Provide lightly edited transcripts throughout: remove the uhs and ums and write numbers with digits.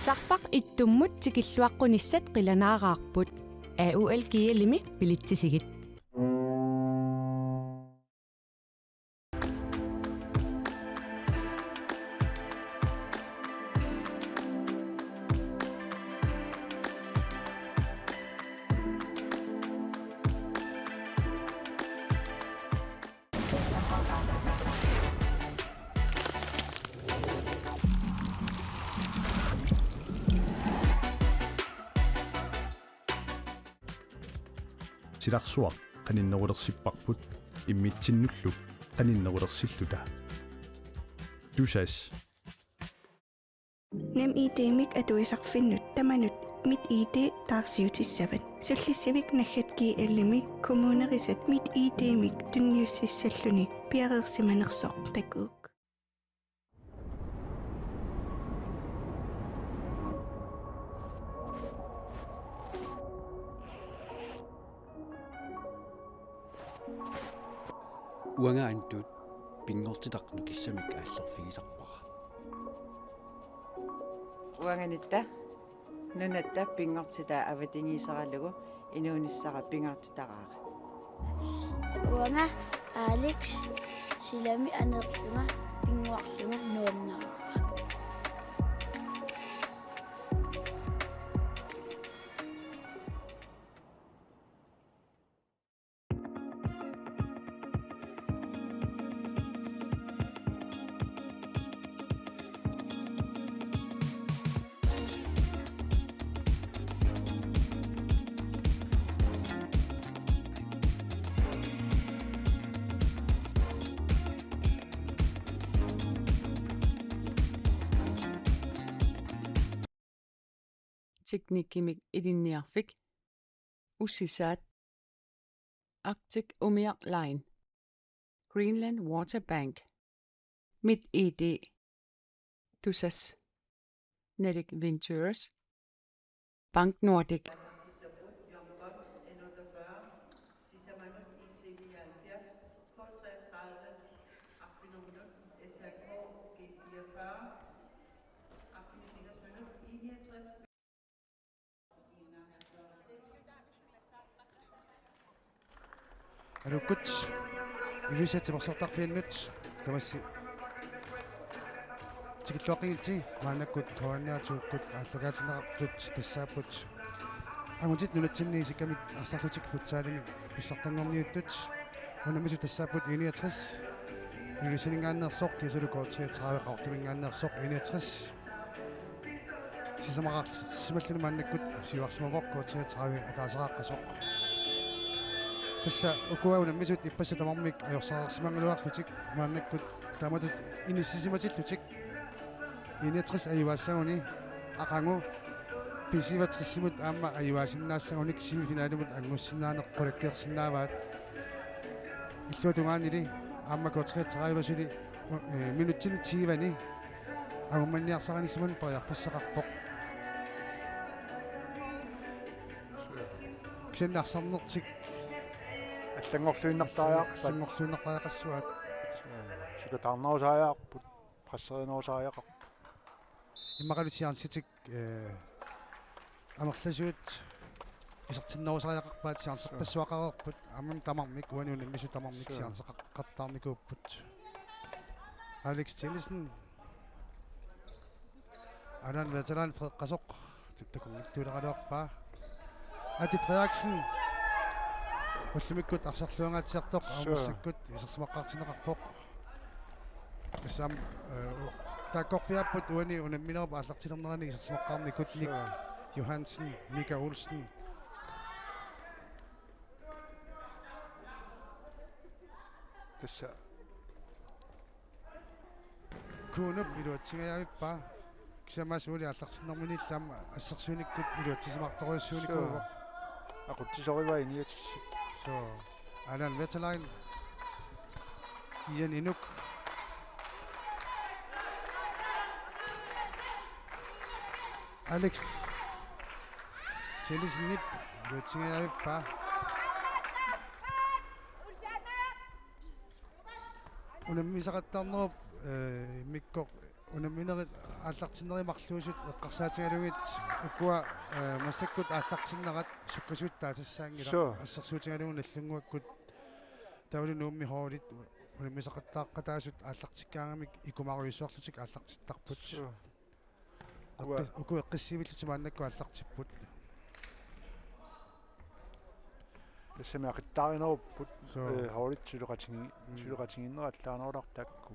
Sarfaq ittummut tikilluaqqunissat qilanaaqaarput AUL kialimi pilitsisigit. Silarsuaq qaninnerulersippарпут иммитсиннуллу qaninnerulersilluta tusas nem idemik atuisarfinnut tamanut mit id taarsiutissavit sullissivik naggatki allimi kommunerisat mit idemik tunniussissalluni piareersimanersoq takuuk уангаантут пингортитақну киссамик ааллерфигисарпара уанганитта нунатта пингортита аватингисаралугу инуунissара пингортитараара уанга Алекс силами анерлунга пингуарлунга нуаннаа teknikkimik idinniarfik ussisaat Arctic Umiaq Line Greenland Water Bank Mit ID Tusas Nedic Ventures Bank Nordic алуккут илисатимерсартарпианнут тамасси тикиллуақигилти маанаккут коанниатууккут ааллагаатинеқартут тассааппут агунтит нунатсинниисиккамик арсарлутик футсаалими писсартангорниуттут унамису тассааппут 69 илисинингааннерсоқ кисалукоортиа траавеқартумингааннерсоқ 69 сисамақарт сималлуни маанаккут сиварсимавоққуутиа траави атаасеқаққасоқ тасса укуауна мисут иппасса тамармик аёрсаарсимангалуарлутик мааннаккут тааматут иниссисиматиллутик 69 аюаассагуни ақангу писиватриссимут аама аюаасиннаассагуник семифиналимут ангуссинаанеққулаккиерсинааваат иллуутунгаанили аама коотриатсараивасули минутсин тивани агумманниарсаранисимун париарпассақарпоқ ксеннаарсарнертик аллангорлуиннартариақассуат сукатаарнерусааяарпут прассеринерусааяқар иммақалусиарнситик амерласуут исертиннерусааяқарпаат сиарнсерпассуақарерпут аммам тамармик уануна мису тамармик сиарнсеқартаарникууппут Алекс Теннисон Алан ветеран фреққасоқ тиктакунгиттуулеқалуарпаа Ати Фредериксен уллумиккут арсарлуангаатсиартоқ аамассаккут исерсимаққартинеқарпоқ иссам тааккорпиаппут уани унамминерпа ааллартилернерани исерсимаққарникут Ник Johansen Mika Olsen тасса кунуп илуатсигаявиппа кисамасуули ааллартиннэрминиллаама ассерсууниккут илуатсисимарторуйуссууникуува aquttisoriva iniatissi so Alan Vetterlein Ian Inuk Alex Tennisen nip ilуатсигаявиппа унаммисақаттарнеруп микко унамминерит ааллартиннеримарлуусут эққарсаатигалугит уккуа массаккут ааллартиннерат суккасуут таасассаангила Sure. ассерсуутигалугу наллунгуаккут тавли нуумми хоолит унаммисақаттааққатаасут ааллартиккаангамик икумаруйуссуарлутик ааллартиттарпут уку эққиссивиллутимааннакку ааллартиппут тассамиақиттааринеруппут хоолит сулеқатингиннерааллаанерулартаакку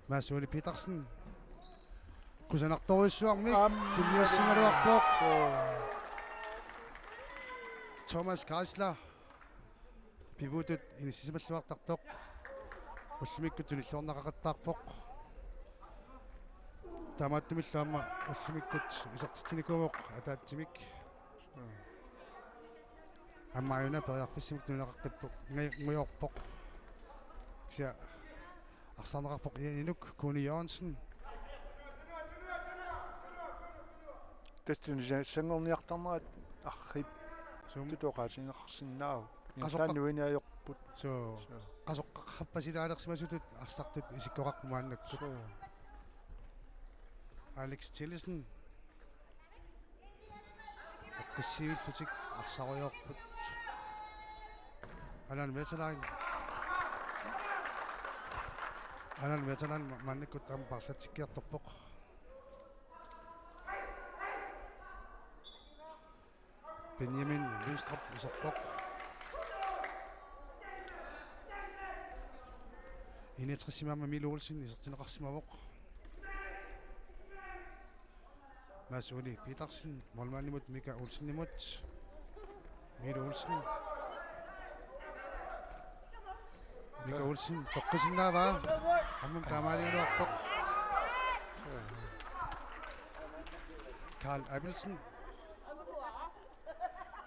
маасуули Питерсен кусанарторуссуармик тунниуссингалуарпоқ Томас Кайслер пивутут инисисималлуартартоқ уллумикку туниллуорнақақаттаарпоқ тамааттумиллаама уллумиккут исартитсиникуумоқ атаатсимик аммаюна периарфиссимик тунеқартаппоқ ngуйорпоқ ся арсанерарпоқ инук Куни Йонсен тэстүн сангорниартарнерат аррип тутоқаатингерсиннаау интааннуиниаёрпут so qasоққарпасилаалерсимасутут арсартут исиккоқарпумааннакку Алекс Тиллисен эққиссивиллутик арсаруйорпут Алан ветеран маннаккут там парлатиккиарторпоқ Benjamin Lønstrup исерпоқ инетрисимаама Мил Олсен исертинеқарсимавоқ Масули Питерсен молмаанимут Мика Олсеннимут Мил Олсен Мика Олсен тоққисиннаава аммам таамаалигалуарпоқ Карл Abelsen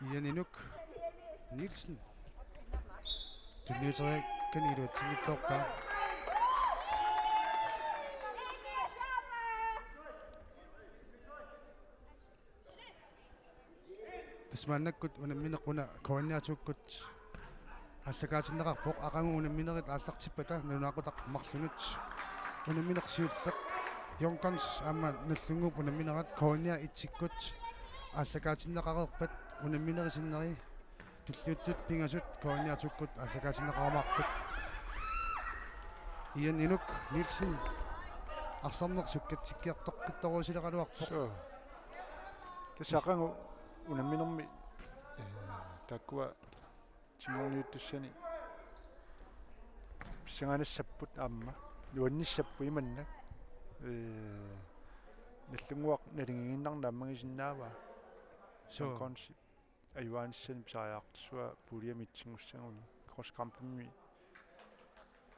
Ian Inuk Nielsen Tunniuterik kaniluatsinngittorpa тасмааннаккут унамминеқуна коанниатуккут аллагаатиннеқарпоқ ақангу унамминерит ааллартиппата нунаақутақ марлунут унамминеқсиуллеқ Йонканс аама наллунгуп унамминерат коанниа итсиккут ааллагаатиннеқарерпат унамминерисиннери туллиуттут пингасут коанниатуккут ааллагаатиннеқармаарпут Ian Inuk Nielsen арсарнерсуккатсиккиартоққитторуусилеқалуарпоқ тэсақангу унамминерми таккуа тимониуттуссани писанганассаппут аама нуанниссаппу иманнак наллунгуақ налингииннарнааммагисиннаава консип аюанссани писариаартсуа пулиамитсингуссагуни кросскампми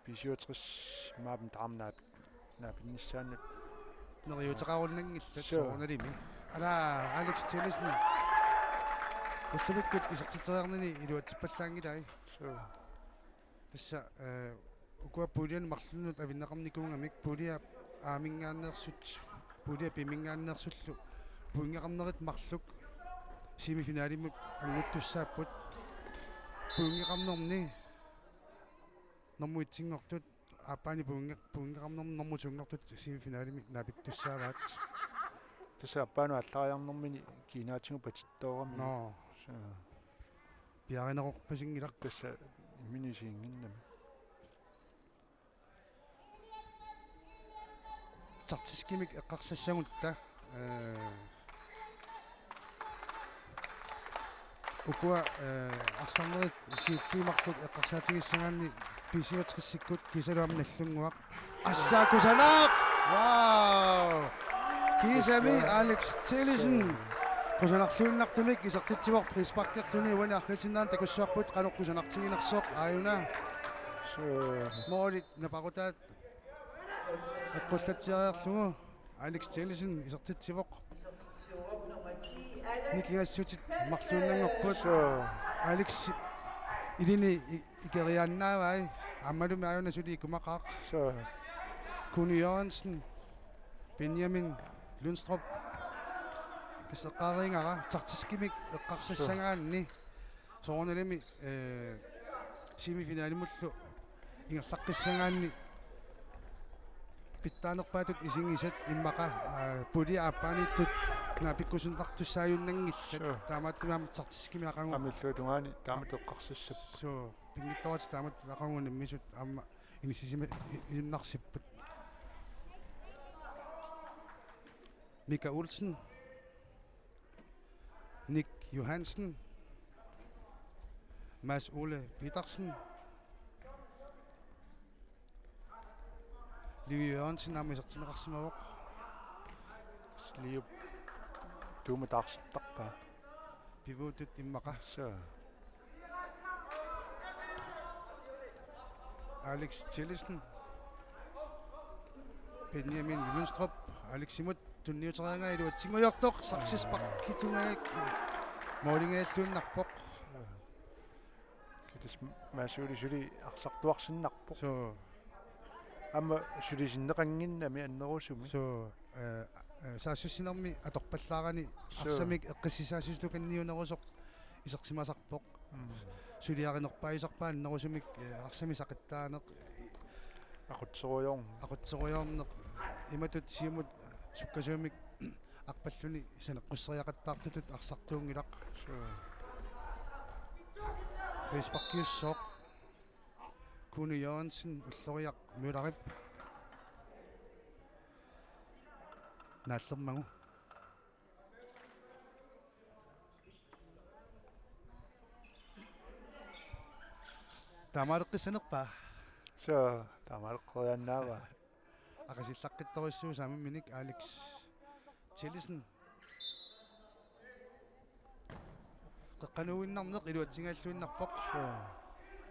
писиотрис маабн таамнаап наапинниссааннат нериутеқарулнангилла соорналими ала Алекс Тиллисен уллумиккут исертитериарнани илуатсиппаллаангилай тасса укуа пулиан марлунут авиннеқарникунгамик пулиа аамингааннерсут пулиа пимингааннерсуллу пуингеқарнерит марлук семифиналимут ангуттуссааппут пуингеқарнерни нормуитсингортут апаани пуингеқарнерни нормутунгортут семифиналими наапиттуссааваат тасса аппаану аллариарнэрмини кинаатингу патиттоорами но пиаринеқорпасингилар тасса минисиингиннами тартискимик эққарсассагутта укуа арсарнерит сиуллиимарлут эққарсаатигиссагаанни писиватриссиккут кисалуам наллунгуақ ассаакусанаақ вау кисами Алекс Тиллисен кусанарлуиннартумик исертитсивор фриспаркерлуни уани архитиннаан такуссуарпут каноққусанартигинерсоқ ааюна моолит напарутаат эққуллатсиариарлугу Алекс Тиллисен исертитсивоқ никигассутит марлуиннангорпут Алекс илини икерианнаавай аммалуми аюна сули икумақаақ Куни Йонсен Benjamin Lønstrup писеққарингара тартискимик эққарсассагаанни соорналими семифиналимуллу ингерлаққиссагаанни питтаанерпаатут исингисат иммаqa пули ааппааниттут кнапиккусунтартуссааюннангиллат таамааттумаама сартискимиақангу амиллуутунгаани таамат эққарсиссап so пингиттават таамат ақангуна мисут аама инисисима иннарсиппут Mika Olsen, Nick Johansen, Mads Ole Petersen, Liv Jørgensen амисартинеқарсимавоқ лиуп тууматаарситтарпаа пивутут иммаqa са Alex Tillesen, Benjamin Lundstrup, Alex Simut tunniuterianga iluatsingujortoq sarsispaqkitumaak molingaallууннарпоq китис маасуулисули арсартуарсиннарпо so амма сулисиннеқангиннами аннерусуми so саассуссинерми аторпаллаарани арсамик эққиссисаассустуканниунерусоқ исерсимасарпоқ сулиаринерпаисарпаан нерусумик арсами сақиттаанеқ ақутсеруйорнеқ иматут сиумут суккасуумик арпаллуни санеққуссериақаттаартутут арсартуунгилақ фейсбуккиуссооқ Kune Jørgensen уллориақ муларип нааллермагу тамареққисанерпаа са тамареққояннаава ақасиллаққитториссуу самимминик Alex Tillesen қеққанууиннарнеқ илуатсингааллуиннарпоқ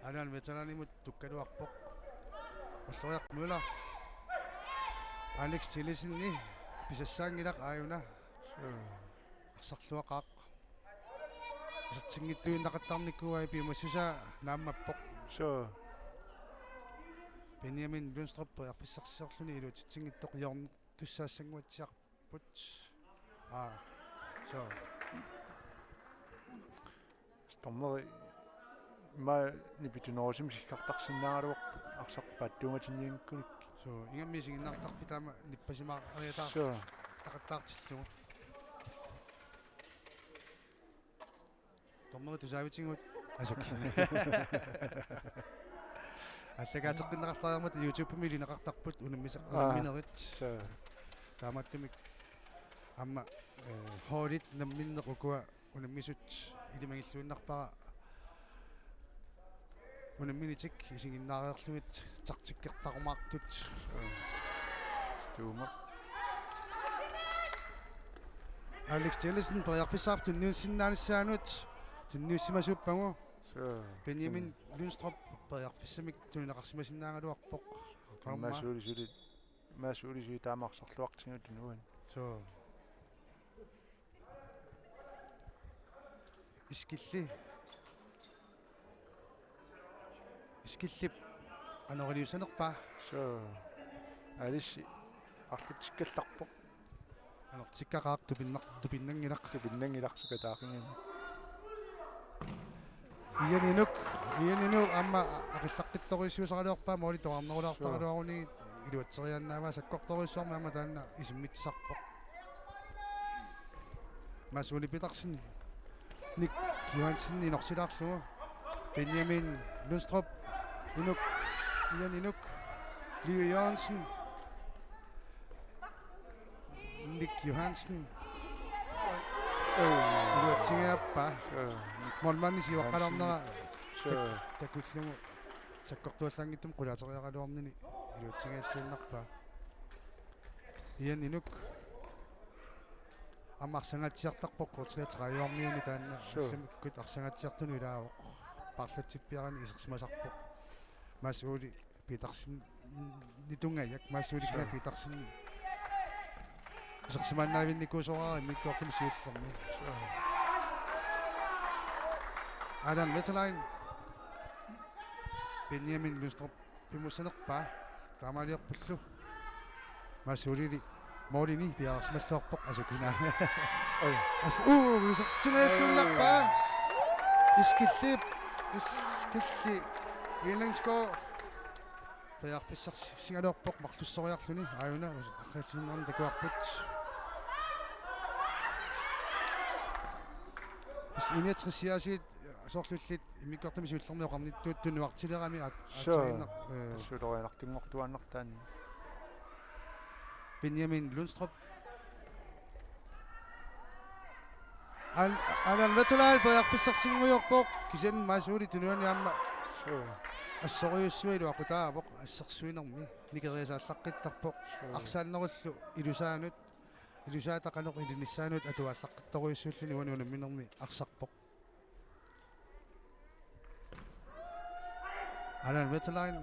анаан ветеранимут туккалуарпоқ уллориақ мула Alex Tillesenни писассаангилақ ааюна арсарлуақаақ исертингиттуиннақаттарниккуай пимассуса нааммаппоқ са Benjamin Lundstrup арфиссарсисорлуни илуатитсингиттоқ йорн туссаассангуатсиарпут so стоммери ма нипитунерусим сиккартарсиннааруарпут арсарпааттунгатинниинккуник so ингаммисигиннартарфи таама ниппасимаа ариатаа са тақаттаартиллугу томмери тусаавитингут асоки аллагаатеққиннеқартариармат YouTube-ми линеқартарпут унаммисеққинерит са тааматтумик амма хоолит намминнеқукуа унаммисут илимагиллуиннарпара унамминитик исигиннаариерлугит тартиккертарумаартут стуума Alex Tillesen приарфисаар тунниуссиннаалиссаанут тунниуссимасууппагу са Benjamin Lundstrup приарфиссамик тунинеқарсимасиннаагалуарпоқ маасуулисуи таамаарсарлуартингут нуан so искиллип анорилиусанерпаа са алисси арлутиккалларпо анертиккақаақ тупиннангилақ тупиннангиларсука таақингани иянину амма ақиллаққитториссуусаралуарпаа моли тоарнерулаартаралуаруни илуатсерианнаава саккорториссуарми амма таанна исиммитсарпоқ Mads Ole Petersen Nick Johansen инорсилаарлугу Benjamin Lundstrup инук Liv Jørgensen Nick Johansen илуатсигааппаа молманни сиоққаларнера такуллугу саккортуаллаангиттум қулаатериақалуарнини илуатсигааллуиннарпаа инук амарсангатсиартарпоқ кортриатераюармиуни таанна алламиккут арсангатсиартуну илаавоқ парлатсиппиарани исерсимасарпоқ Mads Ole Petersen нитунгаяк Mads Ole Petersen исерсимааннаавинникуусораа миккуартум сиуллерми Adam Vetterlein Benjamin Lundstrup пимуссанерпаа таамаалиорпуллу Mads Ole Morini биарсмаллуарпоқ асукина висертингааллуннарпаа искилли Еленско Qiarfissaq singaluarpoq marlussoriarluni aayuna aqqiatinnerni takuarput. Bis iniatrisiasiit soorlullit imikkortami suullermiоqarnittuut tunuartilerami aataginneq сулорианартунгортуаннартаан Benjamin Lundstrup. Alan Vettelal qiarfissarsinguiorpoq kisen maasuuli tunuaniamma ассориуссуилу акутаавоқ ассерсуинерми никериасааллаққиттарпоқ арсааннеруллу илусаатақанеқ илиниссаанут атуааллаққитторуйуссууллуни уануунамминерми арсарпоқ Alan Vettelal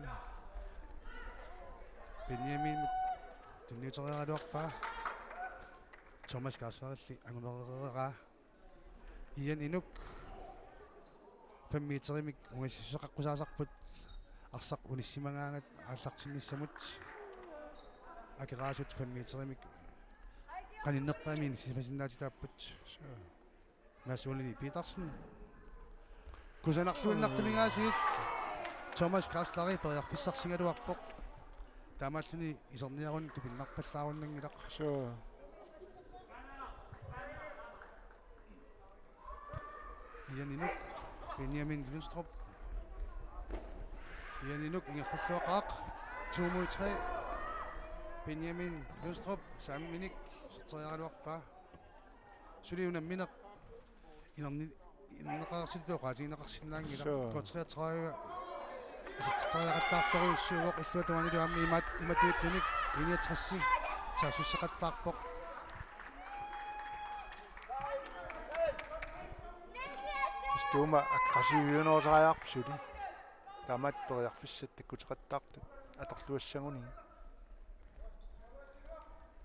Benjamin tunniuteriaraluarpaa Thomas Gasseralli angumeriraa Ian Inuk 5 meterimik ungassissuqaqqusaasarput arsaq unissimagaangat ааллартинниссамут акераасут 5 meterimik qaninneqqaami nissimasinnaatit Masuli Petersen kusanartuinnartamigaasiit Thomas Krasslari periarfissarsingaluarpoq таамааллуни исерниарун тупиннарпаллааруннангилақ Ian Benjamin Lundstrup Ian ingерллуақаақ 2-3 Benjamin Lundstrup самминик сэртериаралуарпаа сулиунамминеқ инернеқарситтуоқаатигинеқарсинаангила котриатраава сэртериақаттаарторуйуссууоқ иллуатуанилуамми иматуиттуник иниатрасси саасуссеқаттаарпоқ Тума агgressiivionoosaajаарpsuli таамаат периарфиссат таккутеқаттаарту аторлуассагуни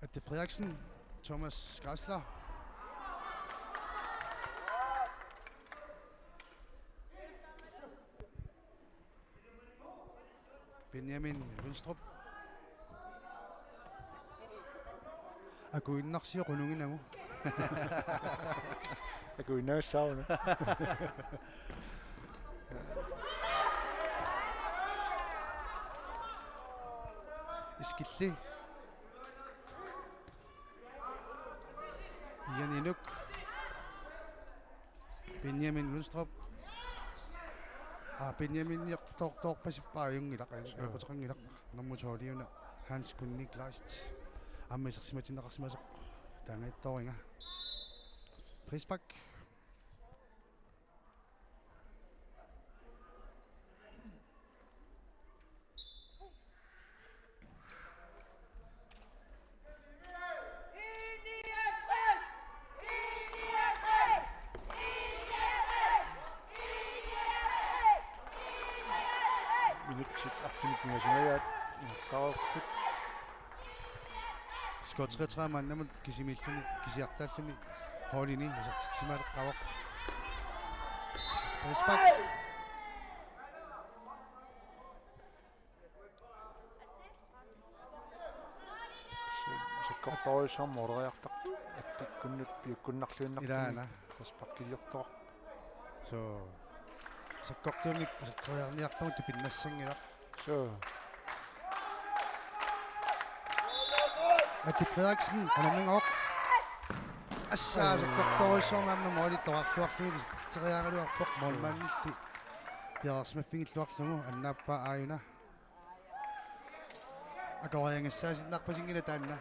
Atte Frederiksen Thomas Grassler Benjamin Lundstrup Akuinnarsiuqununginamu акуинаассаарна Iskilli Ian Inuk Benjamin Lundstrup Benjamin torpasippaajungilaq aqutaqangilaq nammutooliuna Hans Kunnik Leist аммисерсиматиннеқарсимасоқ таангайтторинга Фрисбак минутсит арфиниппингасунагаат инертаарпут скотретраамааннамут кисимиллуни кисиартааллуни хоолини исертитсимаалеққавоқ Фрисбак саккорторуйссаарма олериартақ аттиккуннут пиуккуннарлуиннар илаана фаспаккилиортоқ so саккортуник исертериарниарпагут тупиннассангилақ so Atte Frederiksen анамингаоқ ассаа саккорторуйссоормаамма моолитторарлуарлуни исертериаралуарпоқ моолмааннилли пиарсмаффигиллуарлугу аннааппаа ааюна акориангассаасиннарпасингила таанна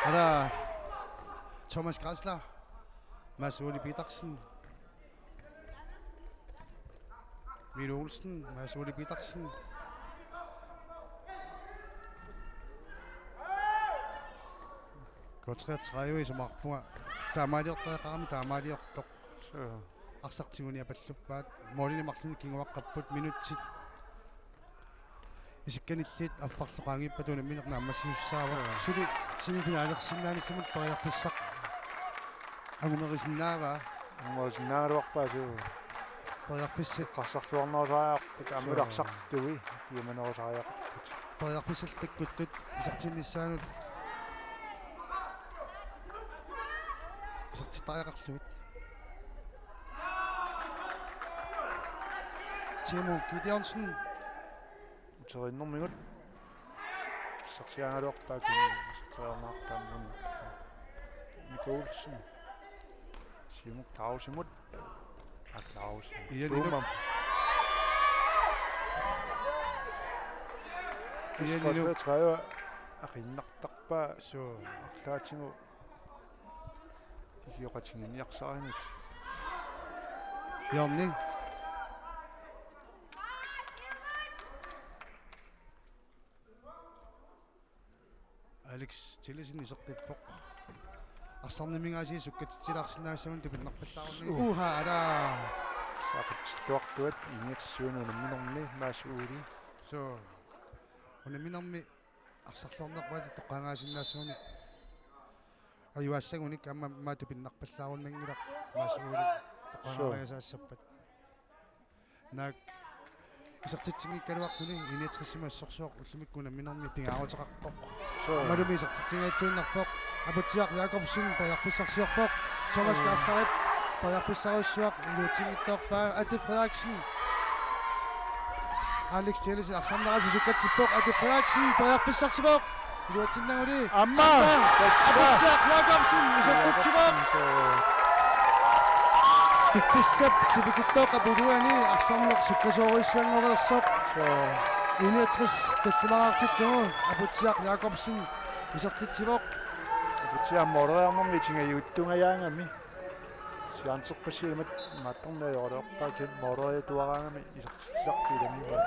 Ара Thomas Grassler Masuli Petersen Mille Olsen Masuli Petersen Kotriatræve som arpua таамаалиортаақарами таамаалиортоқ арсартигуни апаллуппаат моолини марлуни кингуаққаппут минутсит исикканиллиит аффарлоқаангиппатуна минерна аммассиуссаава сули семифинаалерсиннаанисимут париарфиссақ агумерисиннаава аммаасиннааруарпаасуу париарфиссат qassarluarnerusaajarput амуларсартуи пиаманерусаариақартут париарфиссалтаккуттут исартинниссаанут исартитариақарлугит Timo Gideonsen. утериннэрмигут сарсиангалуарпаакин сарсиарнаартааммун Николсен симук таусимут аклаусен Иелилу. Иелилу. трэва ахиннартарпаа So. арлаатингу игиоқатингинниарсааринит Janni. Alex Tillesen исеққиппоқ. Арсарнимингаасии суккатитсилаарсинаассагун тупиннарпаллаарни. Уха ара. саақутсиллуартуат иниатсуунуна минорни маасуули So. Унаминарми арсарлуарнерпаати тоққангаасиннаассагуни. Аюассагуник амма маатупиннарпаллааруннангилақ маасуули тоққангаасаассаппат. Нак исертитсингиккалуарлуни иниатриссимассорсуоқ уллумиккуна минорми пингааутеқарпоқ. Малуми исертитсингааллуиннарпоқ. Апутсиақ Якобсен паярфиссарсиорпоқ. Томас Гартареп паярфиссаруссуоқ илуутингиттоорпаа Ати Фредерикsen. Alex Tillesen арсарнераси суккатсиппоқ Ати Фредерикsen паярфиссарсивоқ. илуутиннагули амма апутсиақ Якобсен исертитсивоқ. Фиссап сибикиттоқ апулуани арсарнеқ суккасоориссуангорерсоқ. Иниатрис таллимаартиллугу апутсиақ Якобсен исертитсивоқ. бутиаммореернэрми тингаюуттунгаяангами сиансерпассиимат матторнаёралеорпаакин мореитуараангами исертитсаққиламива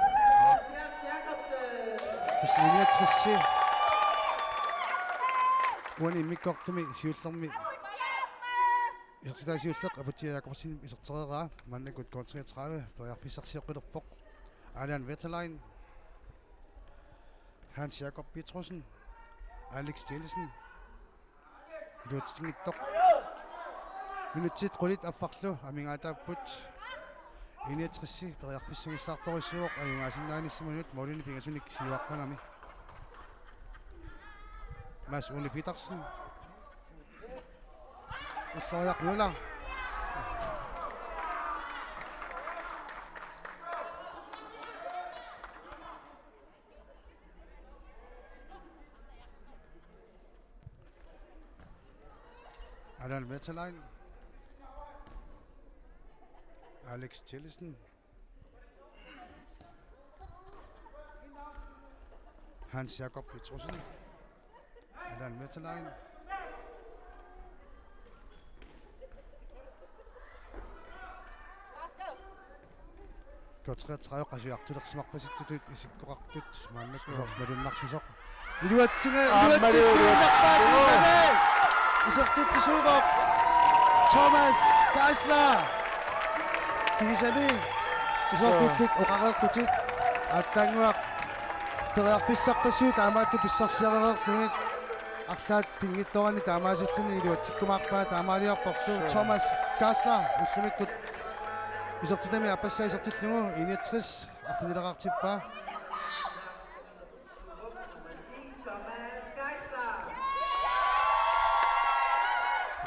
Иниатрисси уани миккортуми сиуллерми исертитаасиуллеқ апутсиақ Якобсен исертерераа маннакут контриатрааве периарфиссарсиоққилерпоқ. Allan Wetterlein, Hans Jakob Petrussen, Alex Tillesen. Илуутсингиттоқ. Минутсит qullit аффарлу амингаатааппут. Иниатрисси периарфиссагиссаарториссуоқ аюнгаасиннааниссиманут молини пингасуник сиваққангами. Mads Ole Petersen. Ullooriaq nuula. Allan Wetterlein, Alex Tillesen, Hans Jakob Petrussen, Allan Wetterlein, Gottretsrøv qasiartulersimaqpasittutut isikkoqartut maannakkusormalunnarsisuq iluatsinga isertitsuuqoq Thomas Geisler kisami isortullik oqareertutit аттаангуақ периарфиссарпассуут аамаатту писсарсиаререрлугит арлаат пингитторани таамаасиллуни илуатсиккумаарпаа таамаалиарпорту Thomas Geisler уллумиккут исертитами аппассаа исертиллугу иниатрис арфинилеқартиппаа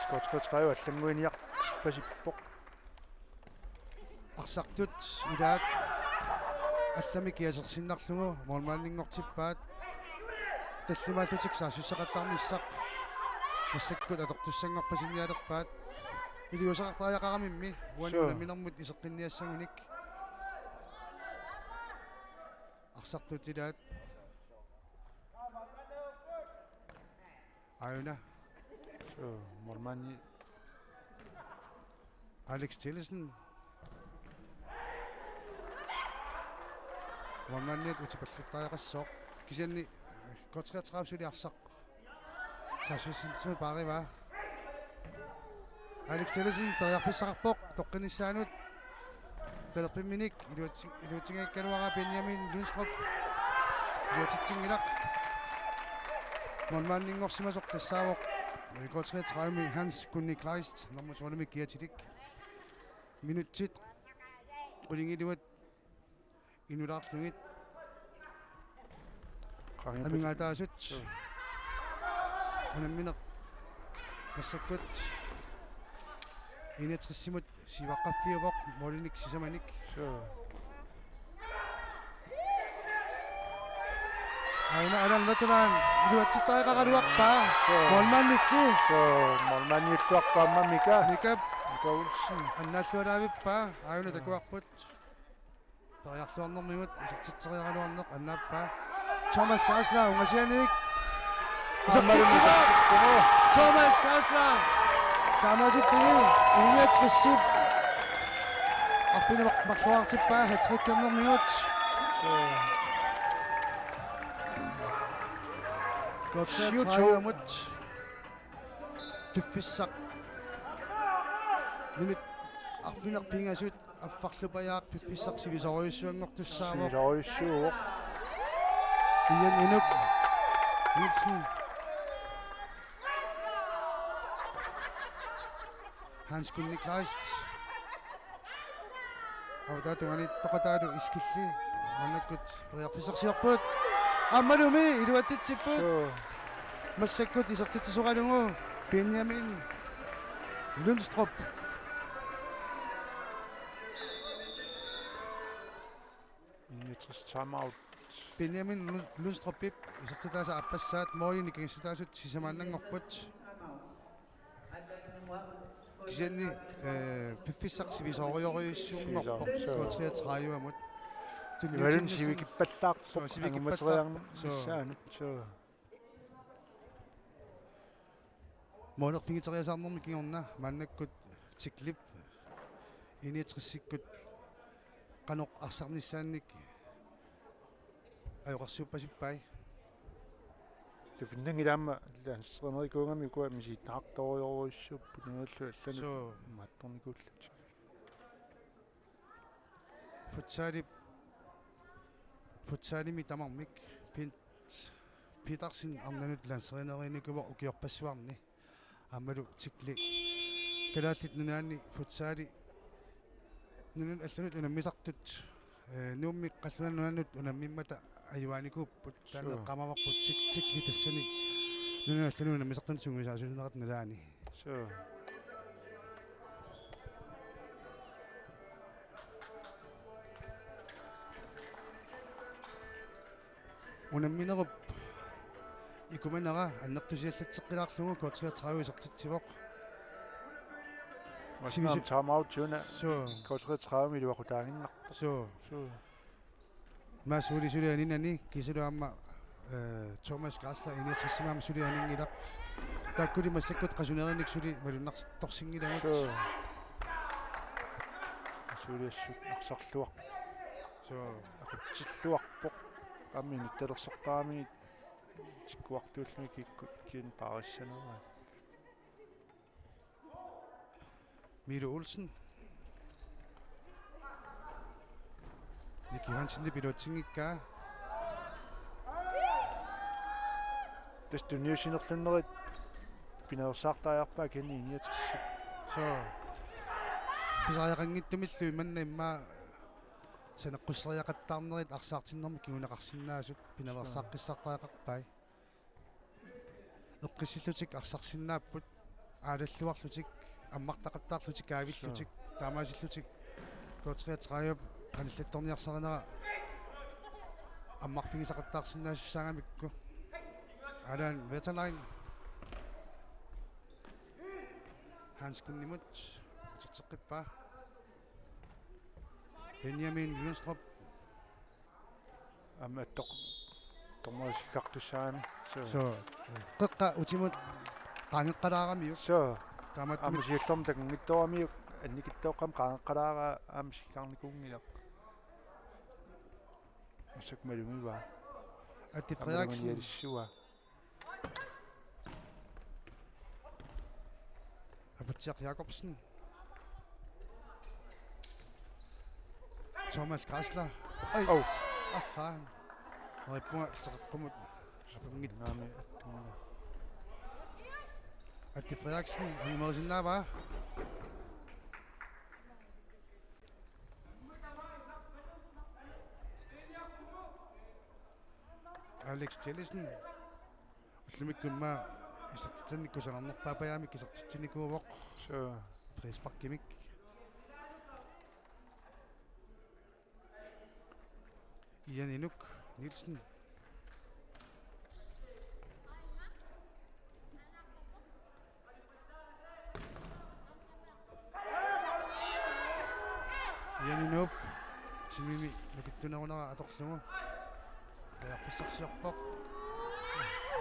скотскотскайва аллангуиниақ пасиппоқ арсартут илаат аллами киасерсиннарлугу мормааннингортиппаат таллимааллутик саасуссақаттарниссақ массаккут атортуссангорпасинниалерпаат илиусақартариақарамимми уануна минэрмут исеққинниассагуник арсартут илаат аюна мормани Alex Tillesen Ваннаннит утипаллуттариақассоо кисианни котриатраавсули арсақ сасуссинтсмут парива Alex Tillesen периарфиссақарпоқ тоққиниссаанут талерпимминик илуутингаккануара Benjamin Lundstrup илуутитсингилақ монмааннингорсимасоқ тассаавоқ котриатраавми Hans Gunni Kleist нормусуунами киатилик минутсит qulingiliuat инулаарлугит амингаатаасут унамминеқ массаккут инатриссимут сиваққаффиувоқ молиник сисаманик Aina veteran iluatsitaiqaqaluarpa molmannikki so mormanniittuaqqaamma mika nikap Olsen аннааллуалаавиппа аюна такуарпут тариарлуарнэрмимут исертитсериагалуарнеқ аннааппа Thomas Kassler унгасианик исертитсига Thomas Kassler тамаситтуни иниатсиссип аффина марлуартиппа хатриккернэрмимут готсиутаамут туффиссақ Minut affinak pingasut affarlupajaaq piffissaq sivisoriussuanngortussaavo Sivisoriussuuq ian inuk Nielsen Hans Gunni Kleist Avdaatungani toqataalu iskilli mannakkut periarfissarsiorput ammalumi iluatitsipput massakkut isertitsisuqalungu Benjamin Lundstrup timeout Benjamin Lundstrup pip isartitaasa appassaat moolini kingsutaasut sisamaannangorput kisianni piffissaq sivisorioriussuungorpoq 33-amut Imalun sivikippallaarpoq angumateriarnissaanut so monerfingiteriasarnermi kingorna mannakkut tiklip initrissikkut qanoq arsarnissaannik ajoqarsuuppasippai Tupinangilaamma laansernerikuungami kua misiittaartoriorussuuppu nuallu allanu maattornikullut futsalimi tamarmik Petersen arnanut laansernerinikkuma ukiorpassuarni аммалу тикли калааллит нунаани футсаали нунун аллунут унаммисартут нуумми қаллунаннуаннут унаммиммата аюааникууппут таана qamamaqput tikli тассани нунун аллунут унаммисартун сунгисаасунерат налаани so унамминеруп икуманера аннертусиаллатсеққилаарлугу кортриатраависертитсивоқ Massim timeout tuna so kortritраами илуақутаагиннар so масулисулианинани кисулуамма Thomas Kassler иниассимаама сулианингилақ таккули массаккут қасунеринник сули малуннарторсингилагут сулиассут арсарлуақ so ақутсиллуарпоқ амми нитталерсортаами тиккуартуулми киккут киин париссанера Milo Olsen Nicky Hansen pilotsinngikkaa тэсту ниусинерлуннерит пинерсаартаярпаа кенни иниатсиссу so писариақангиттумиллу иманна иммаа санеққуссериақаттаарнерит арсаартиннэрми кигунеқарсинаасут пиневерсааққиссартаақарпай эққиссиллутик арсарсинааппут аалаллуарлутик аммартақаттаарлутик аавиллутик таамаасиллутик кортриатраажап каниллатторниарсаринера аммарфигисақаттаарсинаассаагамикку алаан ветеран Hans Kunnimut тертеққиппаа Benjamin Lundstrup амматтоқ томасиккартуссаами so қеққа утимут qaangeqqalaarammiu so тааматту амсиаллорм такнгиттоами анникиттооққам qaangeqqalaara аамсикаарникунгилақ асакмалунгива Atti Frederiksen ялиссуа Aputiak Jacobsen Thomas Kassler ой ахаан риппуа теққумут соқингит наами Atti Frederiksen ангумерисиннаава Alex Tellesen уллумиккумма исертитанниккусанарнерпаапаяамик исертитсиникуувоқ so фриспаркимик Ian Inuk Nielsen Iyaninop timimi nukittunerunara atorlugu ajarfissarsiorpoq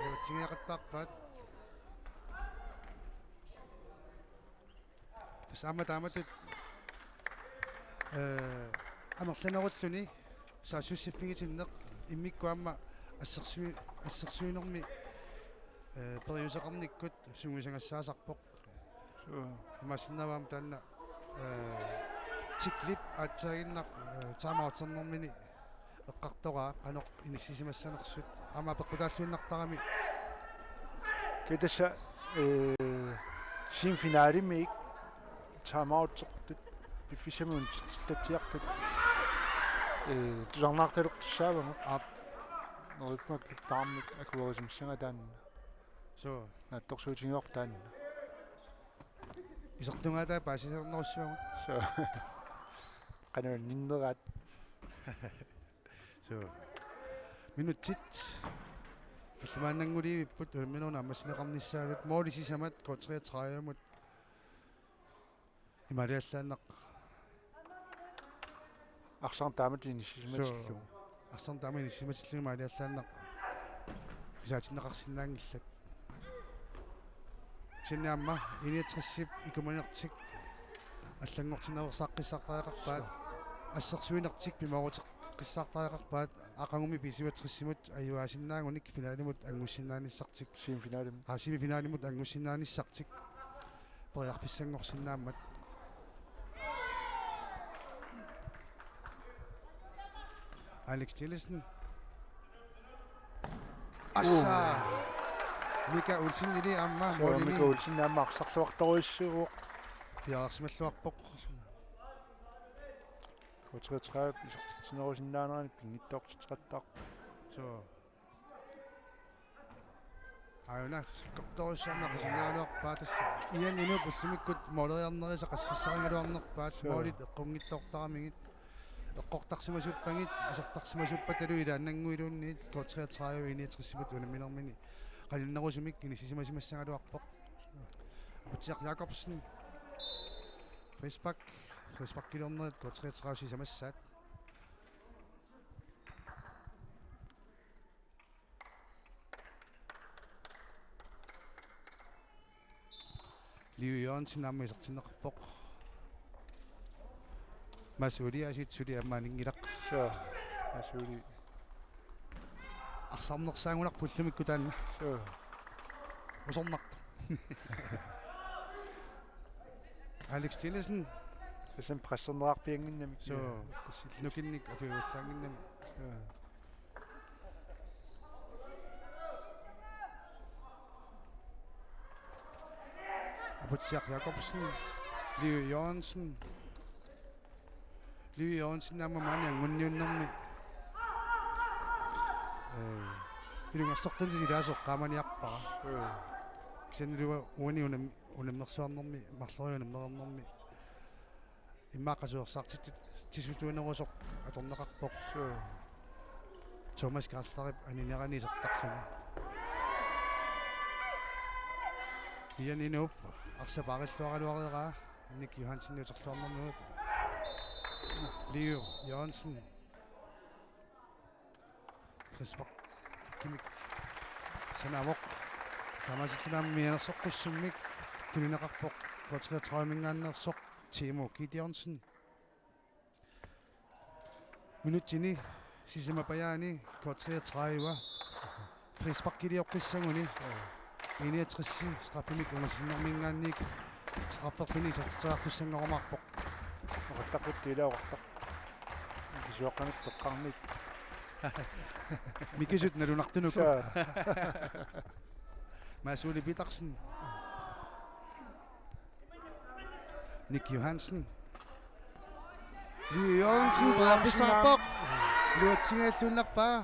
luutsingiaqattaarpaat tasama taamatut amerlanerulluni saassussiffingitinnеq immikkuamma ассерсуинерми периусеқарниккут сунгусангассаасарпоқ имассиннаваам таанна тиклип аатсаагиннақ таамаутсернэрмини эққартораа қанеқ иниссисимассанерсут ама пеққутааллуиннартарами китаса симфиналимик таамаутсертут пиффисамун тиллатиартут тусарнаарталуқтуссаавага норипмак таармик акуорисимсага таанна so натторсуутингиорп таанна исертунгаатаа паасисернеруссуагу so канаан ниннераат so минутит таллимааннангулиивиппут улминуна аммаснеқарниссаалут моолисисамат K33-мут имариаллааннақ арсаар таамат инисисиматиллу арсаар таамат инисисиматиллу имариаллааннақ исаатиннеқарсинаангиллат синнаамма иниатриссип икуманертик аллангортинаверсааққиссаартариақарпаат ассерсуинертик пимаорутеқ қиссаартариақарпаат ақангуми писиватриссимут аюаасиннаагуник финалимут ангуссинааниссартик симфиналим симифиналимут ангуссинааниссартик периарфиссангорсинааммат Alex Tillesen Assa Mika Olsen ili amma molini Mika Olsen amma arsaarsuartoruissuuq piaarsimalluarpoq K33 isartitsinerisinnaanерани пингиттоортитеқаттаақ so ayuna kortorussarna qasinaaluarpaa tassa ian inu pullumikut moleriarnerisa qassissarigaluarnerpaat moolit eqqunngittoortaramigit eqqortarsimasupпагит асертарсимасуппаталу илааннангуилуунниит K33 иниатриссимат унаминермини qalinnerusumik inissisimassimassangaluarpoq Utiaq Jacobsen Frisbak kilornerit K33 sisamassaat Liu Jørgensen amma isartinneqarpoq Masuli suli ammaaningilaq so masuli арсарнерсаагунарпуллумикку таанна so усорнарто Alex Tillesen Sen pressernerarpianginnamik so nukинник атуиуллаангиннами Utiaq Jacobsen Liu Jørgensen namma maani angunniunnermi илунгассортани илаасоқ qaamaniarpara кисанилуа уани унаммерсуарнэрми марлериунаммерернэрми иммааққасуерсаартит тисутуинерусоқ аторнеқарпоқ Thomas Karslarip анинеранисертарлуни ианинуп арсапариллуаралуариераа Nick Johansen утерлуарнэрнуут Liu Jørgensen Frisbak Kimik Sanavok Tamasittunaammianersoqqussummik tulineqarpoq K33-mingaannersoq Timo Gideonsen Minuttini sisimapajaani K33 Frisbak Gideoqqissanguni Iniatrissi straffimik ungasinnermingaannik strafferfini sartitaartussanngormarpoq oqallaqut ilauqartaq kisuaqqanit peqqarmik Mikisut nalunartunuku Masuli Petersen Nick Johansen Liu Jørgensen bræppisarpoq luatsingaallunnerpaa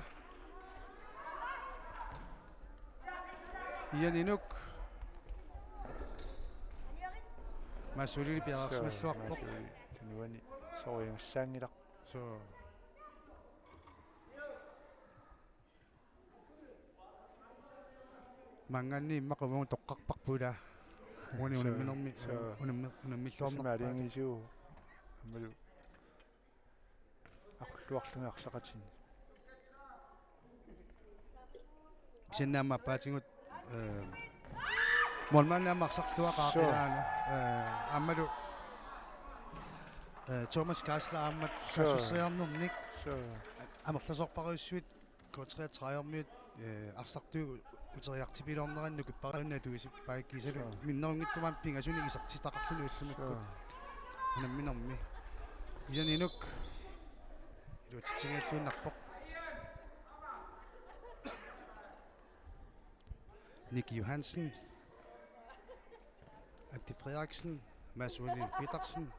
Ianinuk Masuli piararsimalluarpoq tanuani soriangsaangilaq so manganni immaqumun toqqarparpula uani unamminermi unammiluarnerpaat maaliangisiu аммалу aqulluarlunga arsaqatin Sinnaamma paatingut molmaannaamma arsarluaqaaqilaana аммалу Thomas Kassler аммат сассуссиарнерник so амерласорпариуссуит K33-миут арсартуу утериартипилорнеранну киппариунна тугисиппаик кисалу миннерунгиттумаан пингасуни исартистақарлуни уллумиккут унамминерми исанинук илуатитсингааллууннарпоқ Nick Johansen, Antti Frederiksen, Mads Ulle Petersen,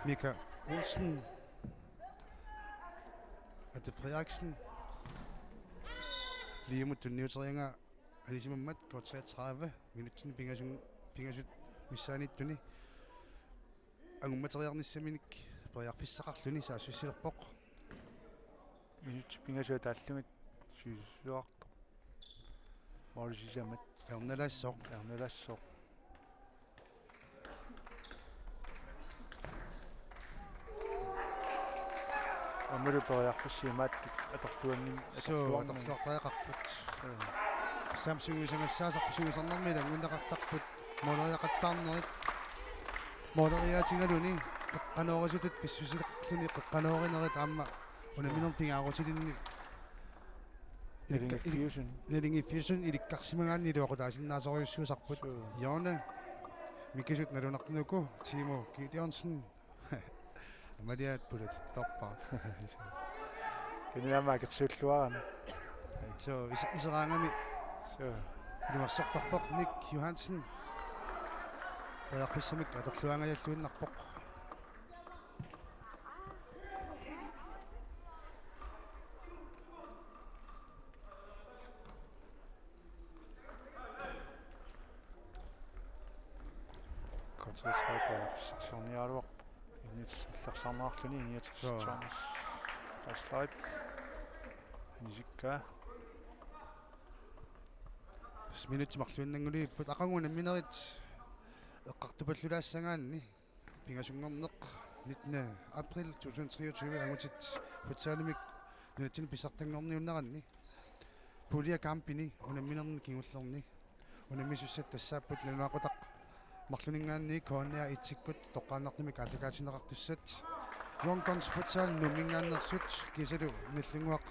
Mika Olsen, Antti Frederiksen, lige mod turneringer, Alisimammat går 33 minutter pingasut missaanituni angummateriarnissaminik periarfissaqarluni saassussilerpoq minut pingasua taallungit suisuarto morisisamat ernalassoq ernalassoq аммалу периарфиссиамаат аторлуанним аторлуартариақарпут самсугусангассаасарпусугусарнэрмила гундақартарпут молериақаттаарнерит молериаатингалуни қаноорисутут писсусилеқарлуни қанооринерит аама унаминер пингаарутилинни нелингиффиусун иликкарсимагаанни луақутаасиннаасориуссуусарпут Jonna микисут налунартнуку Timo Gideonsen амалиаат пулатитторпаа кениамаакерсууллуарами so исераангами so илуассартарпоқ Nick Johansen реақфиссамик аторлуангаяллуиннарпоқ сарниаруақ инитсилларсарнаарлуни иниатсарнас таслайп нисикка минут марлуиннангули иппут ақангунамминерит эққартупаллулаассагаанни пингасунгорнеқ 19 април 2023 ангутит футсаалимик нунатсини писартангорниуннаранни пулия кампини унамминерни кигуллерни унаммисуссат тассааппут нануақутақ марлунингаанни коонниа итсиккут тоққааннартимик аллукаатинеқартуссат Longtons futsal numingaannersut kisalu nallunguaq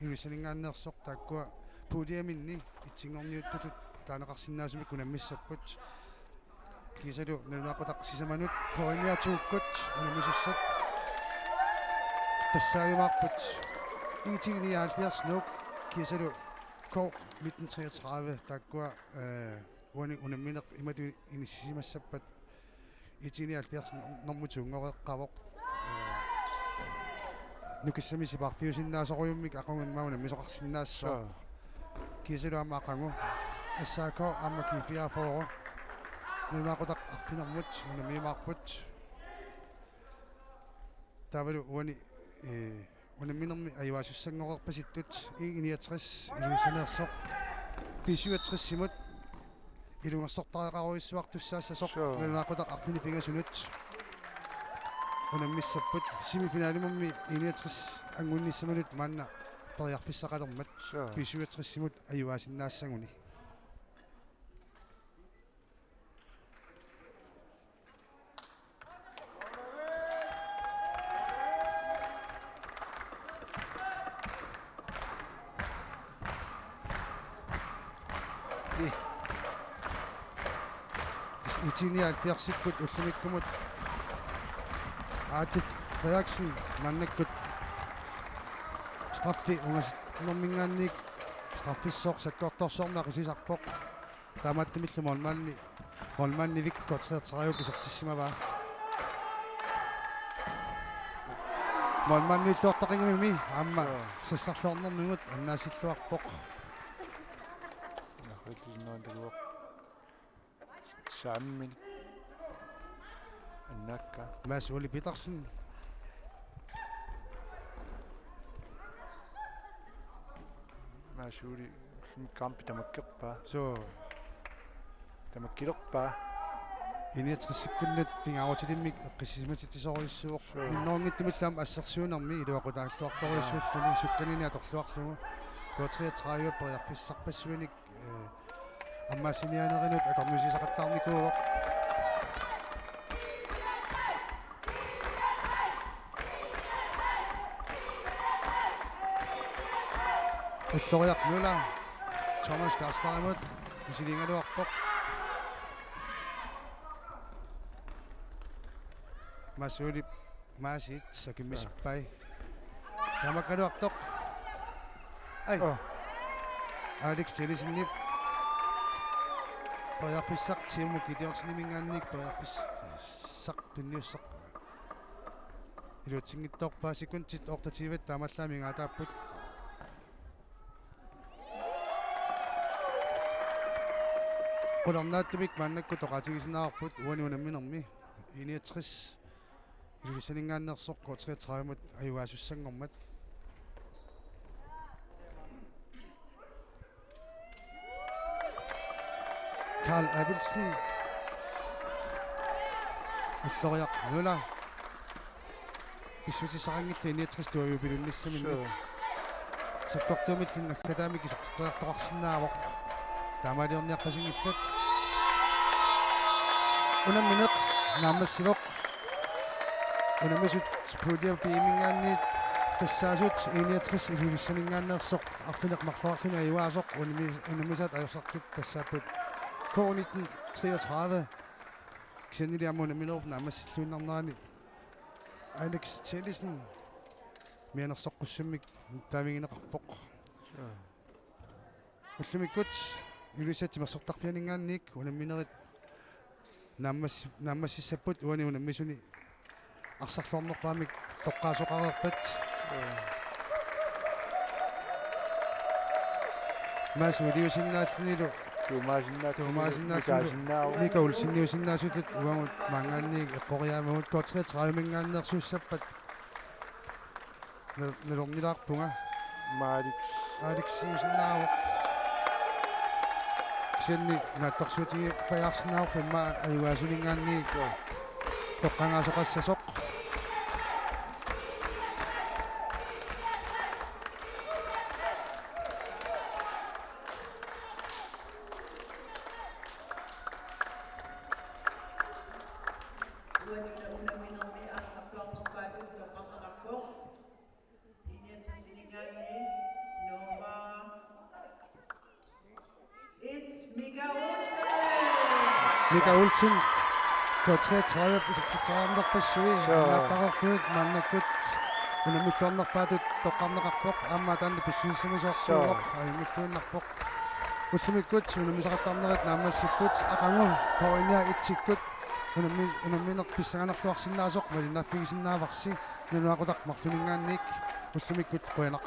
ilusaningaannersoq taakkua puuliaminni itsingorniuttutut taaneqarsinnaasumik kunammissapput kisalu nalunaaqutaq sisamanut kooniatuukkut unamisussat tassaajumaarput ingenting 79 nok kisalu K 1933 taakkua unammineq imatu inissisimassappat 79 normutungorqqavoq nukissamisi parfiusinnaasoriummik aqungimmauna misoqarsinnaassoo kiisaluama aqangu assaako amma kiifiaafooro nunaqutaq arfinermut unamiimaarput tavalu uani unamminermi ajuaasussangorerpasittut 69 iluisaneersoq 67 simut ilungersortariqaruissuartussaassasoq nunaqutaq arfini pingasunut unammissapput semifinaalimummi 69 angunnissamanut maanna toriarfissaqalermat 67 simut ajuaasinaassanguni itiniaalfiarsikkut ullumikkumut Antti Frederiksen mannakkut straffi ungasnermingaannik straffissoq sakkortorsornaqisisarpoq taamattimillu molmaanni vikko 33 kisartissimava molmaanniilluortaqingimimi aamma sassarluornernugut annaasilluarpoq нахуйдисноонтагуоқ сааммин аннакка Mads Ulle Petersen маасуули кампи тамаккерпаа so тамаккилерпаа иниатриссиккуннут пингаарутилиммик эққиссиматитисоорисsuuq минноонгиттумиллаам ассерсуунарми илуақутааллуарторуйссууллуни сукканини аторлуарлугу коотриатрааюаппериарфиссарпассуиник аммаасинианеринут акорнусисақаттаарникууоқ уллориарнула Thomas Garstramut мисилингалуарпоқ масуулип маасит сакиммисиппай тамакалуартоқ ай Alex Tillesniп паяфиссақ тиму кидиорснимингаанник паяфиссақ тунниуссақ илутсингитторпаасиккунтит ортативат таамаллаамингаатааппут qulornaattumik maannakku toqatigisinnаарput uaniunamminermi iniatris iluvissaninngaannersoq 33 ayuaasussangormat Karl Abelsen ulloriaqnula исусисарангилла iniatris туаюпилунниссаминна саппортумиллунна катаамик исартитеэрторсинаавоқ таамалиорниарпасингиллат унамминеқ наамассивоқ унамисут пудиа пиимингаанниит тассаасут иниатрис илулиссанингааннерсоқ арфинеқ марлуарлуна аюаасоқ унамисат ajorсартут тассааппут K19 33 ксенилиамуна минерп наамассиллуиннарнаани Alex Tillesen мианерсоққуссуммик таавигинеқарпоқ уллумиккут юлисатимерсортарфианингаанник унамминерит нааммассиссаппут уани унаммисуни арсарлуарнерпаамик тоққаасоқарерпат масулиусиннааллунилу туумаасиннааллу никаулсинниусиннаасутут уангут мангаанник эққориаамагут 33 мингааннерсууссаппат нелорнилаарпунга Алексиусиннаавоқ ксенни наатторсуутиги паяарсинаарпимма аюаасулингаанни тоққангаасоқассасоқ Mika Olsen K33 писартитаамнерпассуи нааттарерлуит мааннаккут унамиллуарнерпаатут тоққарнеқарпоқ аамаатаанна писсуиссамисоорпуоқ аймиллуиннарпоқ уллумиккут унамисақаттарнерит наамассиппут ақангу коиниа итсиккут унамминер писсаганерлуарсинаасоқ малинаффигисиннааварси нунуақутақ марлунингаанник уллумиккут қуянақ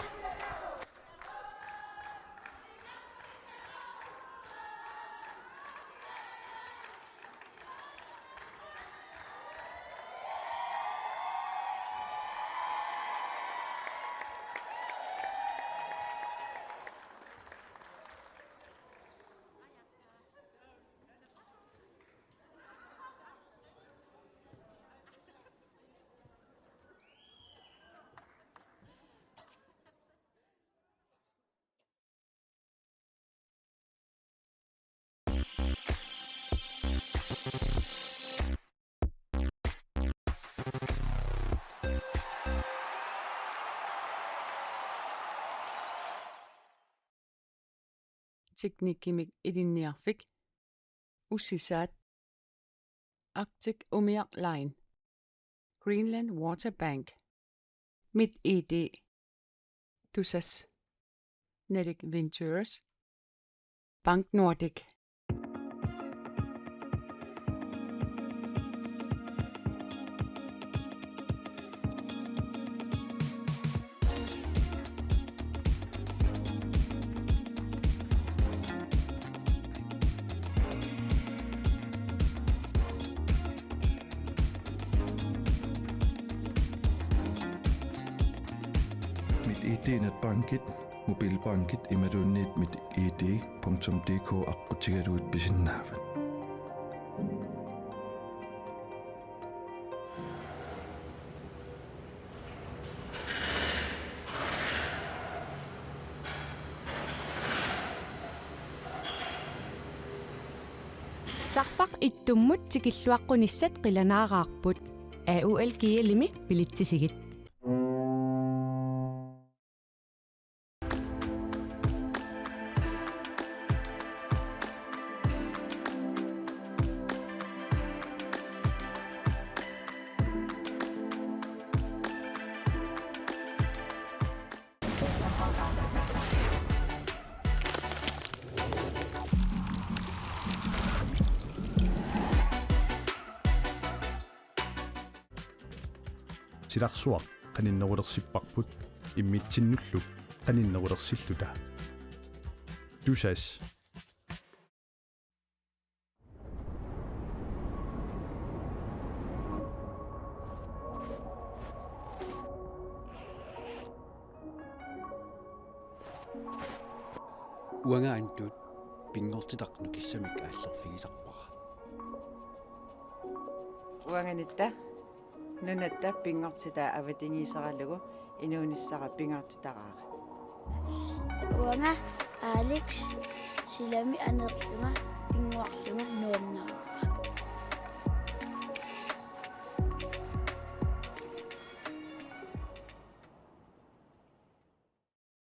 teknikkimik idinniarfik ussisaat Arctic Umiaq Line Greenland Water Bank MitID Tusas Nedic Ventures Bank Nordic MitID-netbankit mobilbankit imaduunniit mitid.dk аққутигалуут писиннаафат сарфақ иттуммут тикиллуаққуниссат қиланаараарпут AUL киалими пилитсисигит силарсуақ каниннерулерсиппарпут иммитсиннуллу каниннерулерсиллута тусас уангаантут пингортитарну киссамик ааллерфигисарпара уанганитта нунатта пингортитаа аватингисаралугу инуунissара пингортитараара уанга Алекс силами анерлунга пингуарлунга нуаннаа